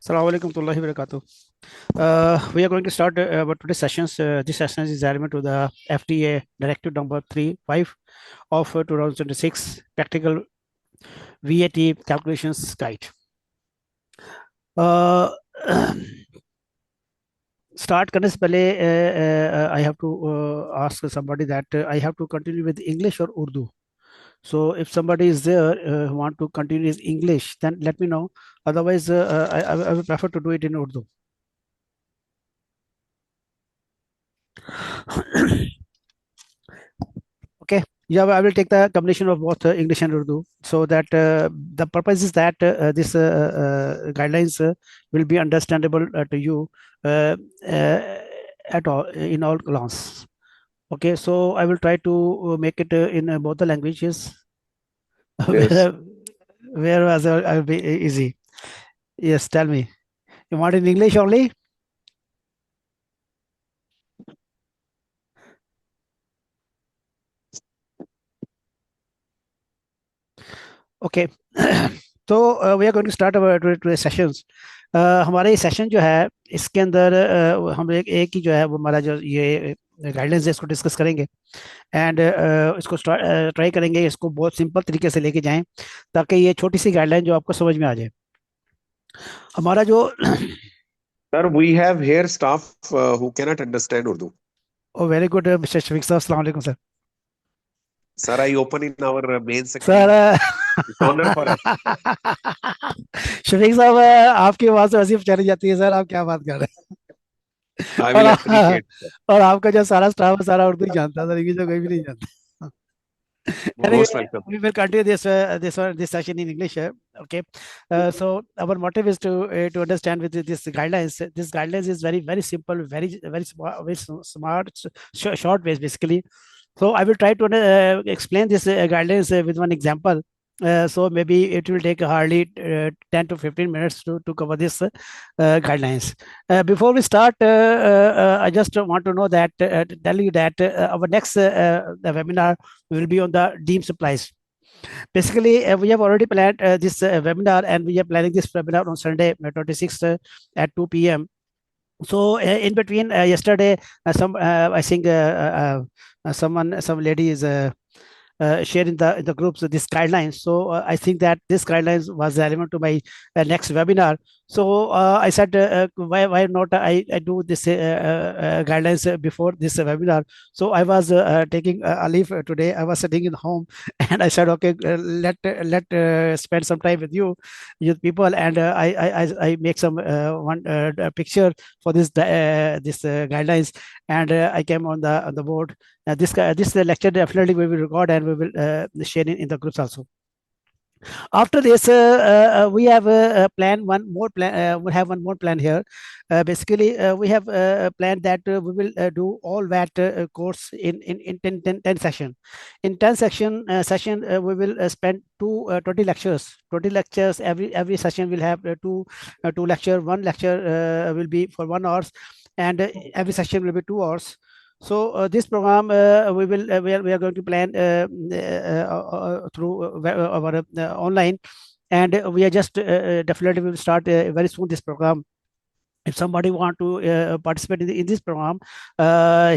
Assalamu alaikum warahmatullahi wabarakatuh. We are going to start about today's sessions. This session is relevant to the FTA Directive number 35 of 2026 Practical VAT Calculations Guide. Uh, start करने से पहले I have to ask somebody that I have to continue with English or Urdu. So if somebody is there who want to continue his English, then let me know. Otherwise, I will prefer to do it in Urdu. Okay. Yeah, I will take the combination of both English and Urdu. So that the purpose is that this guidelines will be understandable to you uh, uh, at all in all class. Okay, so I will try to make it in both the languages, Yes. where whereas I'll be easy. Yes, tell me. You want in English only? Okay. तो we are going to start our today sessions. हमारे ये session जो है इसके अंदर हम एक ही जो है वो हमारा जो ये गाइडेंस है इसको डिस्कस करेंगे. एंड इसको ट्राई करेंगे इसको बहुत सिंपल तरीके से लेके जाएं ताकि ये छोटी सी गाइडलाइन जो आपको समझ में आ जाए. हमारा जो Sir, we have here staff who cannot understand Urdu. Very good mister Shafiq sahab, अस्सलाम वालेकुम sir. Sir, I open in our main sir section. It's honor for us. Shafiq sahab, आपकी आवाज़ तो ऐसी चली जाती है सर, आप क्या बात कर रहे हैं. I और will appreciate. Sir. और आपका जो सारा स्टाफ है सारा उर्दू ही जानता है सर, इंग्लिश तो कोई भी नहीं जानता. Anyway, Most welcome. we will continue this session in English. Okay, so our motive is to understand with this guidelines. This guidelines is very simple, very smart, smart, short ways basically. So I will try to explain this guidelines with one example. So maybe it will take hardly 10 to 15 minutes to cover this guidelines. Before we start, I just want to know that tell you that our next the webinar will be on the deemed supplies. Basically, we have already planned this webinar, and we are planning this webinar on Sunday, 26th at 2 p.m. So in between yesterday, some I think some lady is share in the groups this guidelines. So I think that this guidelines was relevant to my next webinar. So I said, why not I do this guidelines before this webinar. So I was taking a leave today. I was sitting in home, and I said, okay, let spend some time with you people, and I make some one picture for this guidelines, and I came on the board. This lecture definitely we will record, and we will share it in the groups also. After this, we have a plan. One more plan. We have one more plan here. Basically, we have planned that we will do all VAT course in 10 session. In 10 session, we will spend 20 lectures. 20 lectures. Every session will have two lecture. One lecture will be for 1 hour, and every session will be 2 hours. So this program we are going to plan through our online, and we are just definitely will start very soon this program. If somebody want to participate in this program,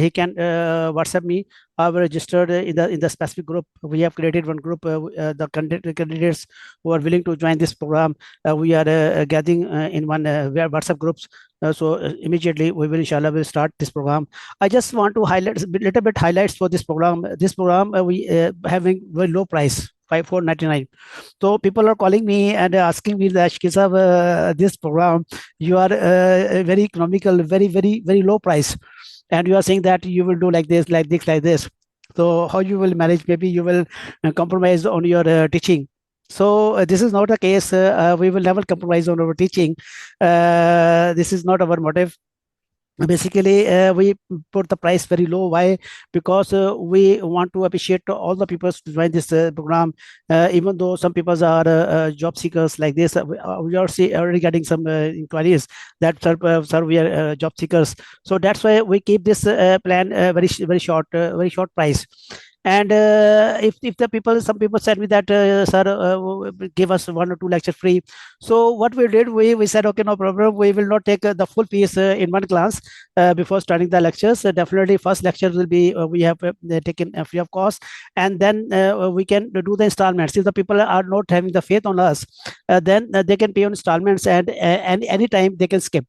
he can WhatsApp me. I've registered in the specific group. We have created one group. The candidates who are willing to join this program, we are gathering in one WhatsApp groups. So immediately we will inshallah will start this program. I just want to highlight a little bit highlights for this program. This program we having very low price. 5499. So people are calling me and asking me that Shki sahab, this program you are very economical, very low price, and you are saying that you will do like this, like this, like this. So how you will manage? Maybe you will compromise on your teaching. So this is not the case. We will never compromise on our teaching. This is not our motive. Basically we put the price very low. Why? Because we want to appreciate all the people to join this program, even though some people are job seekers like this. We are already getting some inquiries that sir, we are job seekers. So that's why we keep this plan very short price. And if the people, some people said me that, sir, give us 1 or 2 lecture free. So what we did, we said, okay, no problem, we will not take the full piece in one class before starting the lectures. Definitely first lecture will be, we have taken free of cost, and then we can do the installments. If the people are not having the faith on us, then they can pay on installments, and any time they can skip.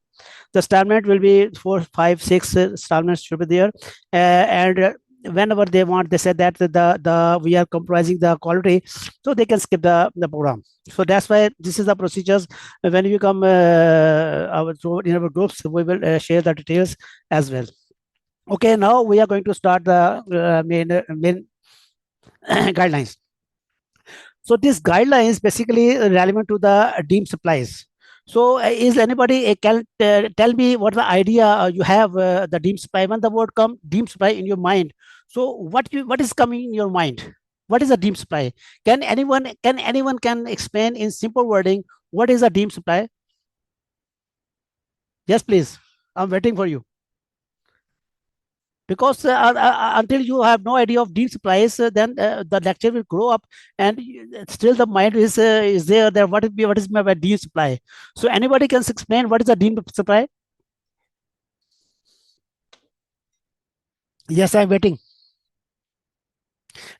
The installment will be 4, 5, 6 installments should be there, and whenever they want, they said that the we are compromising the quality, so they can skip the program. So that's why this is the procedures. When you come in our groups, we will share the details as well. Okay, now we are going to start the main guidelines. So these guidelines basically relevant to the deemed supplies. So is anybody can tell me what the idea you have the deemed supply? When the word come deemed supply in your mind, so what is coming in your mind? What is a deemed supply? Can anyone can explain in simple wording what is a deemed supply? Yes, please. I'm waiting for you, because until you have no idea of deep supplies, then the lecture will grow up, and still the mind is there, that what is my deep supply. So anybody can explain what is a deep supply? Yes, I'm waiting.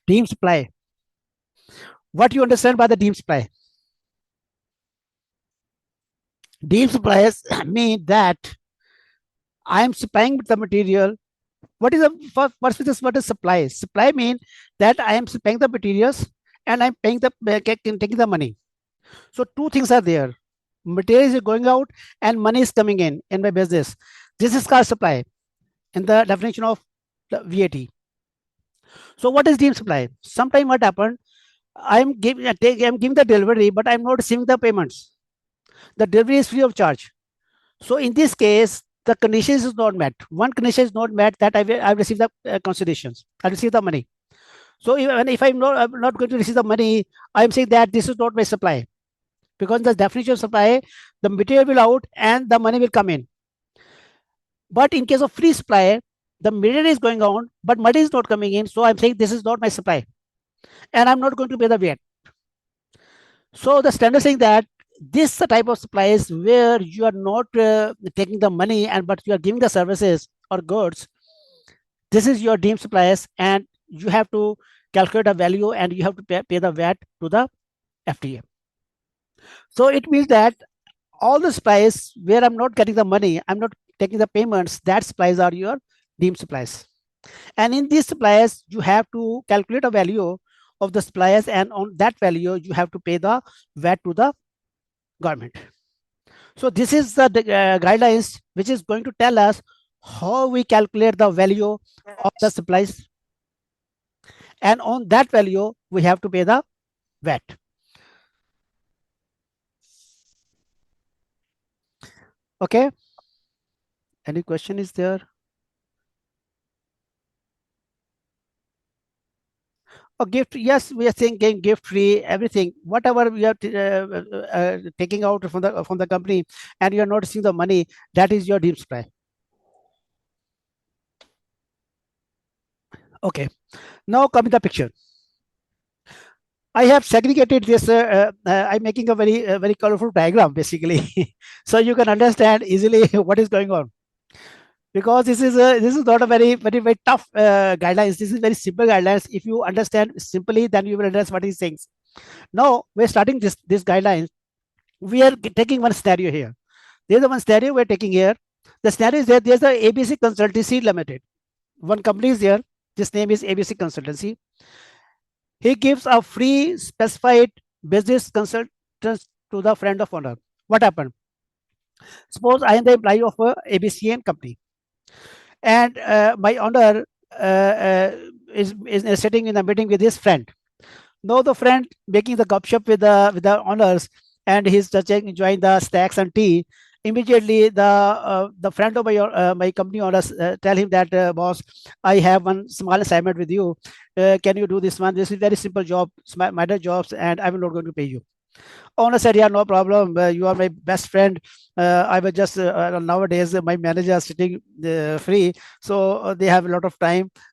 Deep supply, what you understand by the deep supply? Deep supplies mean that I am supplying the material. What is the first is what is supply? Supply mean that I am supplying the materials, and I'm paying the taking the money. So two things are there. Materials is going out and money is coming in my business. This is called supply in the definition of the VAT. So what is deemed supply? Sometime what happened? I'm giving the delivery, but I'm not receiving the payments. The delivery is free of charge. So in this case, the conditions is not met. One condition is not met, that I receive the considerations. I receive the money. So even if I'm not going to receive the money, I'm saying that this is not my supply, because the definition of supply, the material will out and the money will come in. But in case of free supply, the material is going on, but money is not coming in. So I'm saying this is not my supply, and I'm not going to pay the VAT. So the standard saying that this type of supply is where you are not taking the money, and but you are giving the services or goods. This is your deemed suppliers, and you have to calculate a value, and you have to pay the VAT to the FTA. So it means that all the supplies where I'm not getting the money, I'm not taking the payments, that supplies are your deemed supplies. And in these suppliers, you have to calculate a value of the suppliers, and on that value, you have to pay the VAT to the government. So this is the guidelines which is going to tell us how we calculate the value of the supplies, and on that value, we have to pay the VAT. Okay. Any question is there? Oh, gift, yes, we are saying game gift free, everything, whatever we are taking out from the company, and you are not seeing the money, that is your deep supply. Okay, now come in the picture. I have segregated this. I'm making a very colorful diagram, basically, so you can understand easily what is going on. Because this is not a very tough guidelines. This is very simple guidelines. If you understand simply, then you will understand what he's saying. Now we're starting this guidelines. We are taking one scenario here. There's the one scenario we're taking here. The scenario is that there's the ABC Consultancy Limited. One company is there. This name is ABC Consultancy. He gives a free specified business consultants to the friend of owner. What happened? Suppose I am the employee of a ABCN company, and my owner is sitting in a meeting with his friend. Now the friend making the gupshup with the owners, and he's just enjoying the snacks and tea. Immediately, the friend of my company owners tell him that, boss, I have one small assignment with you. Can you do this one? This is very simple job, minor jobs, and I'm not going to pay you. Owner said, yeah, no problem. You are my best friend. I was just nowadays my manager is sitting free, so they have a lot of time.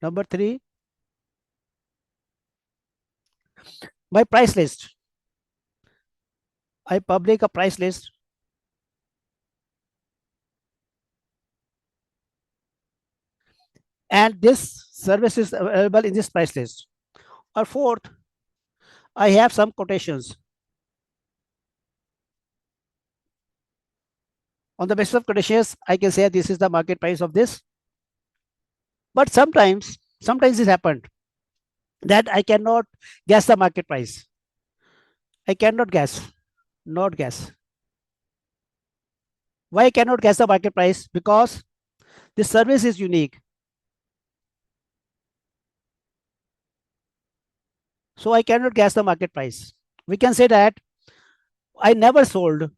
Number three, my price list. I publish a price list, and this service is available in this price list. Or fourth, I have some quotations. On the basis of quotations, I can say this is the market price of this. But sometimes it happened that I cannot guess the market price. I cannot guess, not guess. Why I cannot guess the market price? Because this service is unique. So I cannot guess the market price. We can say that I never sold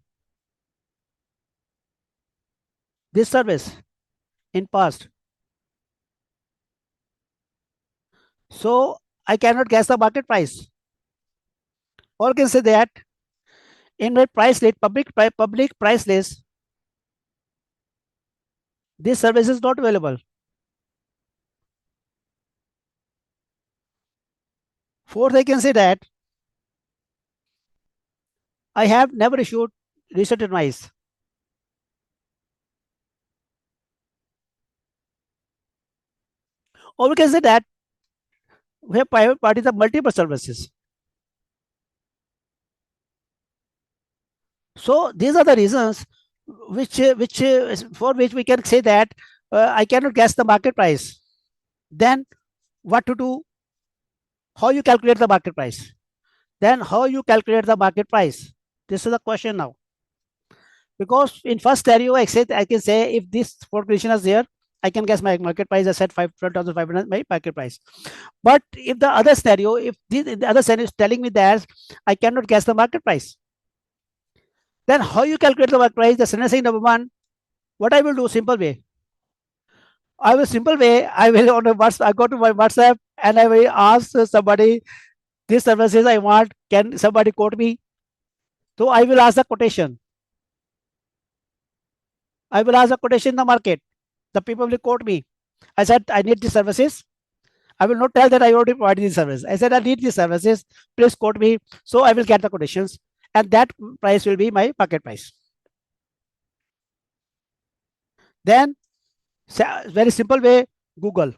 this service in past. So I cannot guess the market price. Or can say that in my price list, public price list, this service is not available. Fourth, I can say that I have never issued research advice. Or we can say that we have private parties of multiple services. So these are the reasons which for which we can say that I cannot guess the market price. Then what to do? How you calculate the market price? Then how you calculate the market price? This is the question now. Because in first scenario, I can say if this four condition is there, I can guess my market price. I said 12,500 my market price. But if the other scenario, if the other scenario is telling me that I cannot guess the market price, then how you calculate the market price? The scenario saying number one, what I will do simple way. I will simple way. I will on a WhatsApp. I go to my WhatsApp and I will ask somebody these services I want. Can somebody quote me? So I will ask the quotation. I will ask a quotation in the market. The people will quote me. I said I need these services. I will not tell that I already provided these services. I said I need these services. Please quote me. So I will get the quotations, and that price will be my market price. Then very simple way, Google.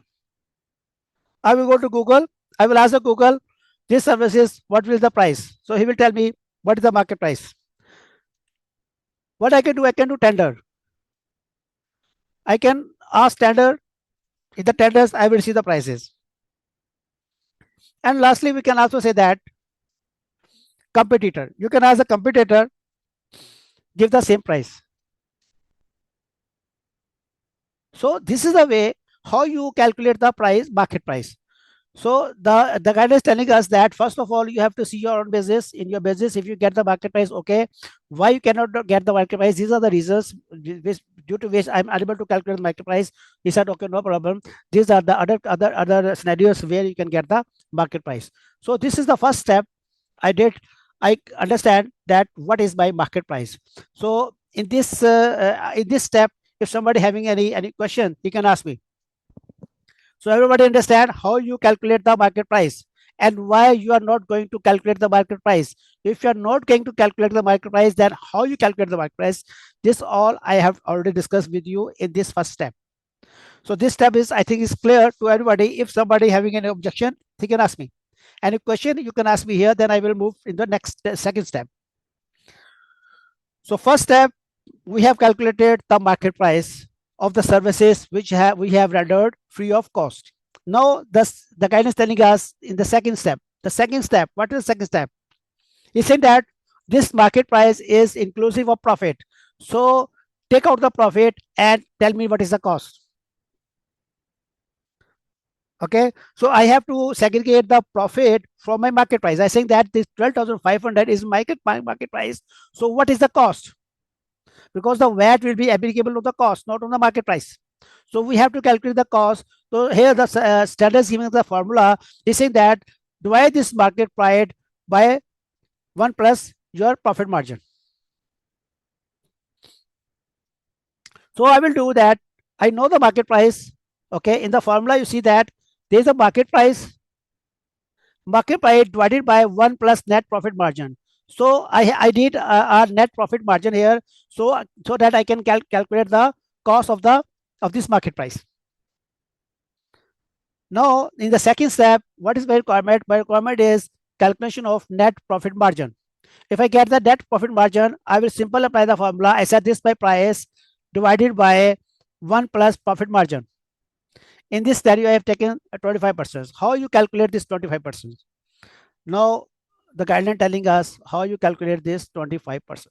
I will go to Google. I will ask the Google, this services, what will the price? So he will tell me what is the market price. What I can do tender. I can ask tender. In the tenders, I will see the prices. And lastly, we can also say that competitor. You can ask the competitor, give the same price. So this is the way how you calculate the price, market price. So the guide is telling us that first of all, you have to see your own business. In your business, if you get the market price, okay. Why you cannot get the market price? These are the reasons due to which I'm unable to calculate the market price. He said, okay, no problem. These are the other scenarios where you can get the market price. So this is the first step I did. I understand that what is my market price. So in this step, if somebody having any question, he can ask me. So everybody understand how you calculate the market price and why you are not going to calculate the market price. If you are not going to calculate the market price, then how you calculate the market price? This all I have already discussed with you in this first step. So this step is, I think, is clear to everybody. If somebody having any objection, he can ask me. Any question you can ask me here, then I will move in the next second step. So first step, we have calculated the market price of the services which we have rendered free of cost. Now the guidance telling us in the second step. The second step, what is the second step? He said that this market price is inclusive of profit. So take out the profit and tell me what is the cost. Okay, so I have to segregate the profit from my market price. I think that this 12,500 is my market price. So what is the cost? Because the VAT will be applicable to the cost, not on the market price. So we have to calculate the cost. So here the standard giving the formula is saying that divide this market price by 1 plus your profit margin. So I will do that. I know the market price. Okay, in the formula you see that There is a market price divided by 1 plus net profit margin. So I did our net profit margin here, so that I can calculate the cost of this market price. Now in the second step, what is my requirement? My requirement is calculation of net profit margin. If I get the net profit margin, I will simply apply the formula. I said this by price divided by 1 plus profit margin. In this scenario, I have taken 25%. How you calculate this 25%? Now, the guideline telling us how you calculate this 25%.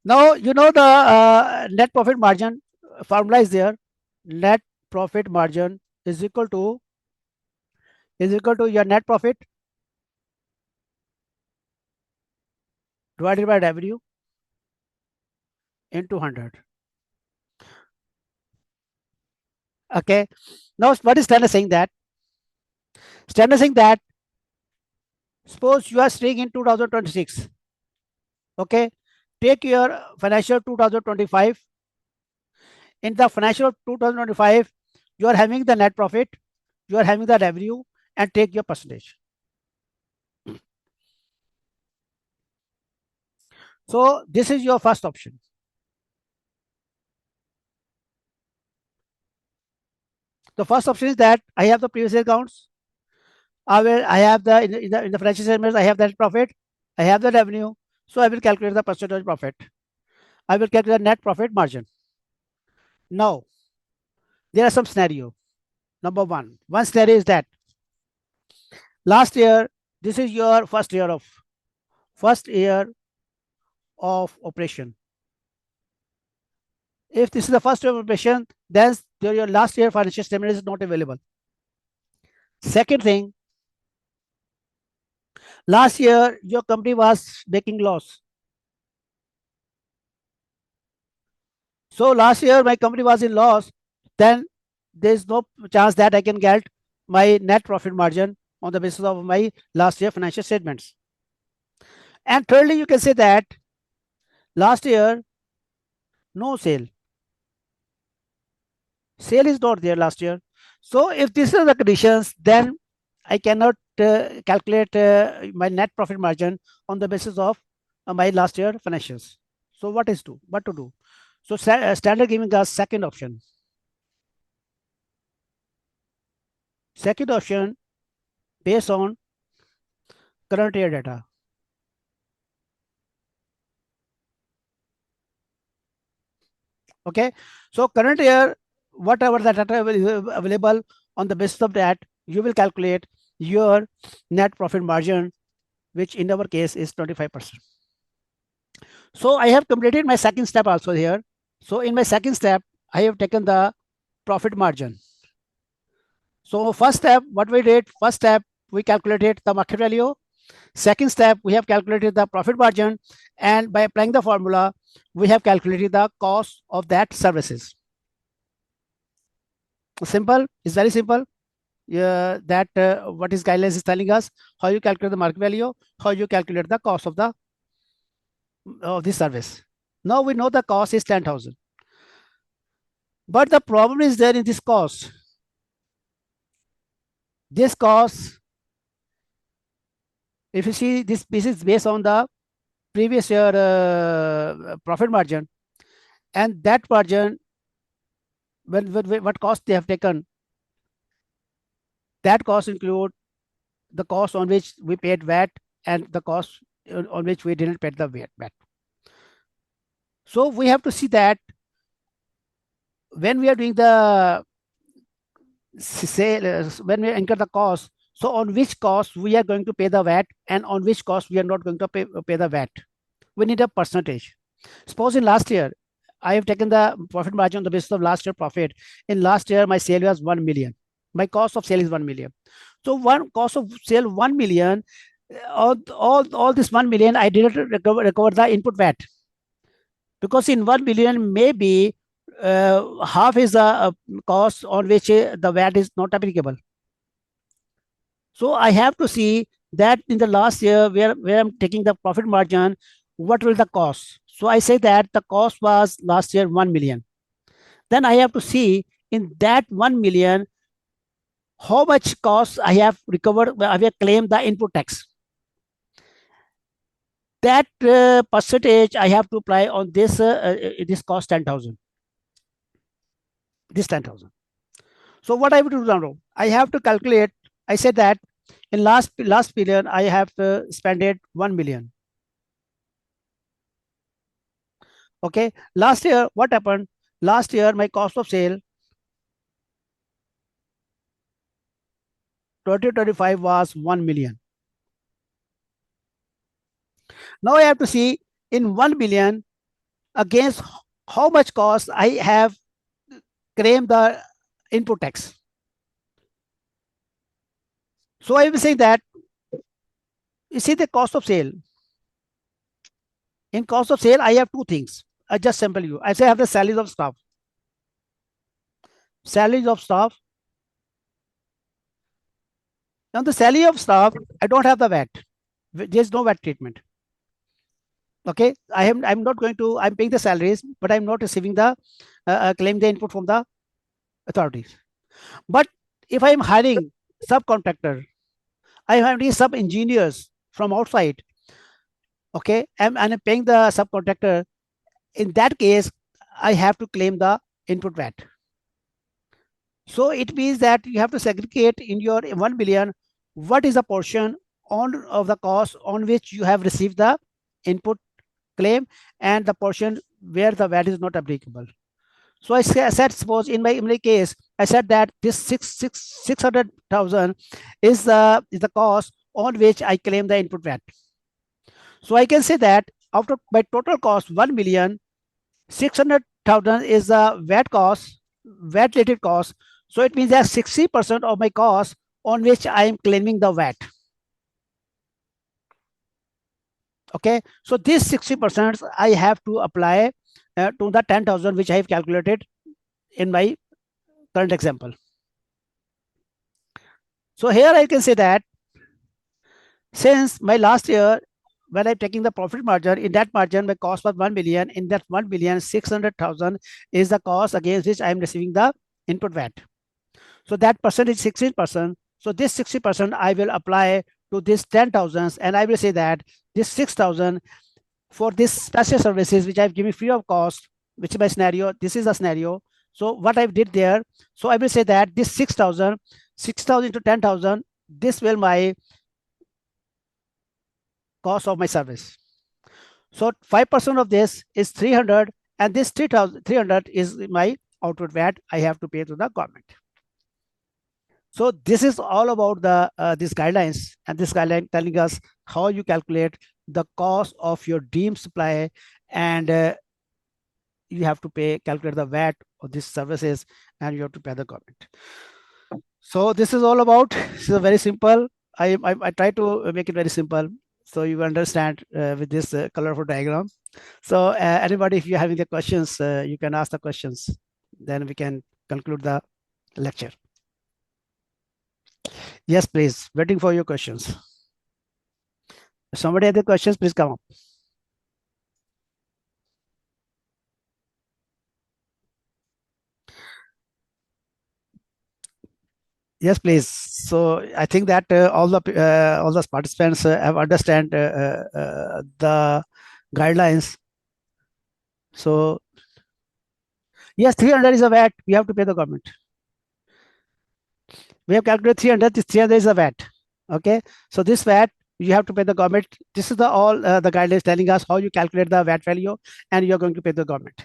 Now, you know the net profit margin formula is there. Net profit margin is equal to your net profit divided by revenue into 100. Okay. Now, what is standard saying that? Standard saying that suppose you are staying in 2026. Okay. Take your financial 2025. In the financial 2025, you are having the net profit, you are having the revenue, and take your percentage. So this is your first option. The first option is that I have the previous accounts. I have the in the financial statements, I have that profit, I have the revenue, so I will calculate the percentage profit. I will calculate the net profit margin. Now, there are some scenario. Number one scenario is that last year, this is your first year of operation. If this is the first year of operation, then your last year financial statement is not available. Second thing, last year your company was making loss. So last year my company was in loss, then there is no chance that I can get my net profit margin on the basis of my last year financial statements. And thirdly, you can say that last year no sale is not there last year. So if these are the conditions, then I cannot calculate my net profit margin on the basis of my last year financials. So what to do? So standard giving us second option. Second option based on current year data. Okay. So current year, whatever the data is available, on the basis of that, you will calculate your net profit margin, which in our case is 25%. So I have completed my second step also here. So in my second step, I have taken the profit margin. So first step, what we did, first step, we calculated the market value. Second step, we have calculated the profit margin. And by applying the formula, we have calculated the cost of that services. Simple, it's very simple. That what is guidelines is telling us how you calculate the market value, how you calculate the cost of this service. Now we know the cost is 10,000. But the problem is there in this cost. This cost, if you see this is based on the previous year profit margin, and that margin, what cost they have taken, that cost include the cost on which we paid VAT and the cost on which we didn't pay the VAT. So we have to see that when we are doing the sale, when we incur the cost, so on which cost we are going to pay the VAT and on which cost we are not going to pay the VAT. We need a percentage. Suppose in last year, I have taken the profit margin on the basis of last year profit. In last year, my sale was 1 million. My cost of sale is 1 million. So one cost of sale 1 million, all this 1 million, I didn't recover the input VAT. Because in 1 million, maybe half is the cost on which the VAT is not applicable. So I have to see that in the last year where I'm taking the profit margin, what will the cost? So I say that the cost was last year 1 million. then I have to see in that 1 million how much cost I have recovered, I have claimed the input tax. That percentage I have to apply on this cost 10,000. This 10,000. So what I have to do now? I have to calculate. I said that in last period I have spent it 1 million. Okay. Last year, what happened? Last year, my cost of sale 2025 was 1 million. Now I have to see in 1 million against how much cost I have claimed the input tax. So I will say that you see the cost of sale. In cost of sale, I have two things. I just sample you. I say I have the salaries of staff. Salaries of staff. Now the salary of staff, I don't have the VAT. There's no VAT treatment. Okay, I'm not going to. I'm paying the salaries, but I'm not receiving the claim the input from the authorities. But if I'm hiring subcontractor, I'm hiring sub engineers from outside. Okay, and I'm paying the subcontractor. In that case, I have to claim the input VAT. So it means that you have to segregate in your 1 million what is the portion on of the cost on which you have received the input claim and the portion where the VAT is not applicable. So I said, suppose in my case, I said that this 600,000 is the cost on which I claim the input VAT. So I can say that after my total cost 1 million, 600,000 is the VAT cost, VAT related cost. So it means that 60% of my cost on which I am claiming the VAT. Okay, so this 60% I have to apply to the 10,000 which I have calculated in my current example. So here I can say that since my last year, when I'm taking the profit margin, in that margin, my cost was 1 million. In that 1 million, 600,000 is the cost against which I am receiving the input VAT. So that percent is 16%. So this 60% I will apply to this 10,000, and I will say that this 6,000 for this special services which I've given free of cost, which is my scenario. This is a scenario. So what I did there, so I will say that this 6,000 into 10,000, this will my cost of my service. So 5% of this is 300, and this 300 is my output VAT I have to pay to the government. So this is all about the these guidelines, and this guideline telling us how you calculate the cost of your deemed supply, and you have to calculate the VAT of these services, and you have to pay the government. So this is all about. This is very simple. I try to make it very simple so you understand with this colorful diagram. So anybody, if you're having the questions, you can ask the questions. Then we can conclude the lecture. Yes, please. Waiting for your questions. If somebody has the questions, please come up. Yes, please. So I think that all the participants have understand the guidelines. So yes, 300 is a VAT. We have to pay the government. We have calculated 300. This 300 is a VAT. Okay. So this VAT you have to pay the government. This is the all the guidelines telling us how you calculate the VAT value, and you are going to pay the government.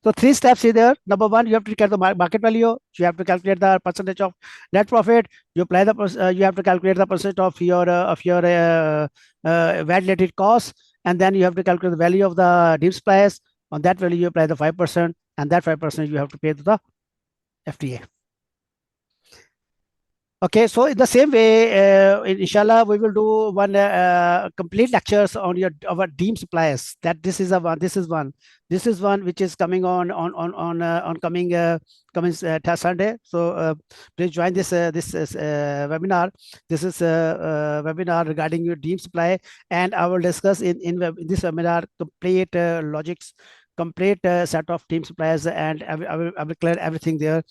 So three steps is there. Number one, you have to calculate the market value. You have to calculate the percentage of net profit. You apply the you have to calculate the percentage of your VAT related costs, and then you have to calculate the value of the deemed suppliers. On that value, you apply the 5%, and that 5% you have to pay to the FTA. Okay, so in the same way, inshallah, we will do one complete lectures on our deemed suppliers. That this is a one. This is one. This is one which is coming on coming Sunday. So please join this webinar. This is a webinar regarding your deemed supply, and I will discuss in this webinar complete logics complete set of team suppliers, and I will clear everything there.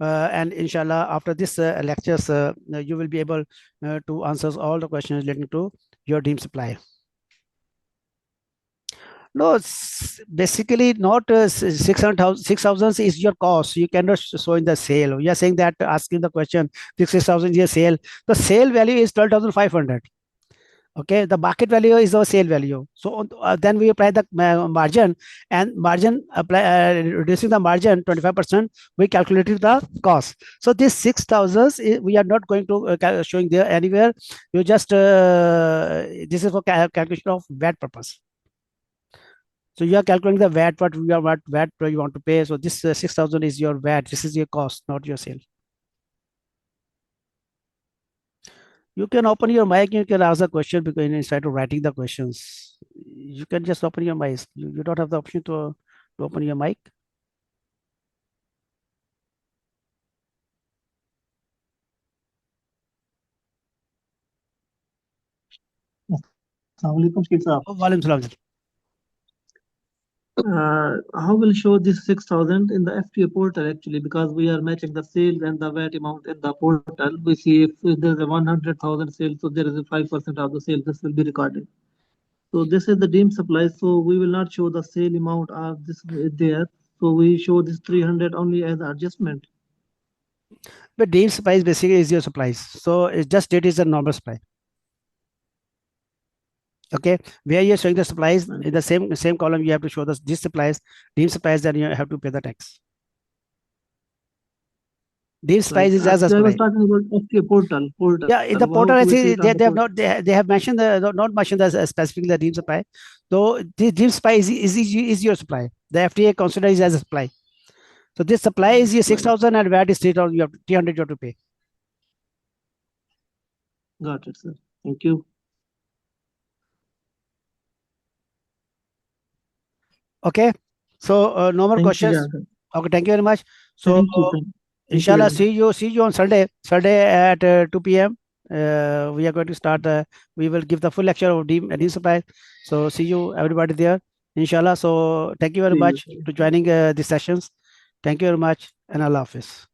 And inshallah, after this lectures, you will be able to answer all the questions relating to your team supply. No, basically not 600,000. 6,000 is your cost. You cannot show in the sale. You are saying that asking the question, 6,000 is your sale. The sale value is 12,500. Okay, the market value is our sale value. So then we apply the margin, and margin apply reducing the margin 25%. We calculated the cost. So this 6,000 we are not going to showing there anywhere. You just this is for calculation of VAT purpose. So you are calculating the VAT, what VAT you want to pay. So this 6,000 is your VAT. This is your cost, not your sale. You can open your mic. You can ask the question because instead of writing the questions, you can just open your mic. You don't have the option to open your mic. Assalamu alaikum, Shkil Saab. Oh, walaikum salam. How will show this 6,000 in the FTA portal actually, because we are matching the sales and the VAT amount in the portal. We see if there's a 100,000 sales, so there is a 5% of the sale. This will be recorded. So this is the deemed supply. So we will not show the sale amount of this there. So we show this 300 only as adjustment. But deemed supplies basically is your supplies. So it's just it is a normal supply. Okay, where you're showing the supplies in the same column, you have to show these supplies, deemed supplies, then you have to pay the tax. Deemed supplies is as a Actually, I was supply. talking about FTA portal. Yeah, in the How portal, I do we see see it on the they have portal? not they have mentioned not mentioned the specifically the deemed supply. So the deemed supply is your supply. The FTA considers as a supply. So this supply is your 6,000 and VAT is 3,000. You have 300 you have to pay. Got it, sir. Thank you. Okay. So no more Thank you. questions. Yeah. Okay. Thank you very much. So Thank you. Thank you very inshallah, much. see you on Sunday at 2 p.m. We are going to start. We will give the full lecture of deemed supply. So see you everybody there. Inshallah. So thank you very See you. much to joining these sessions. Thank you very much, and Allah Hafiz.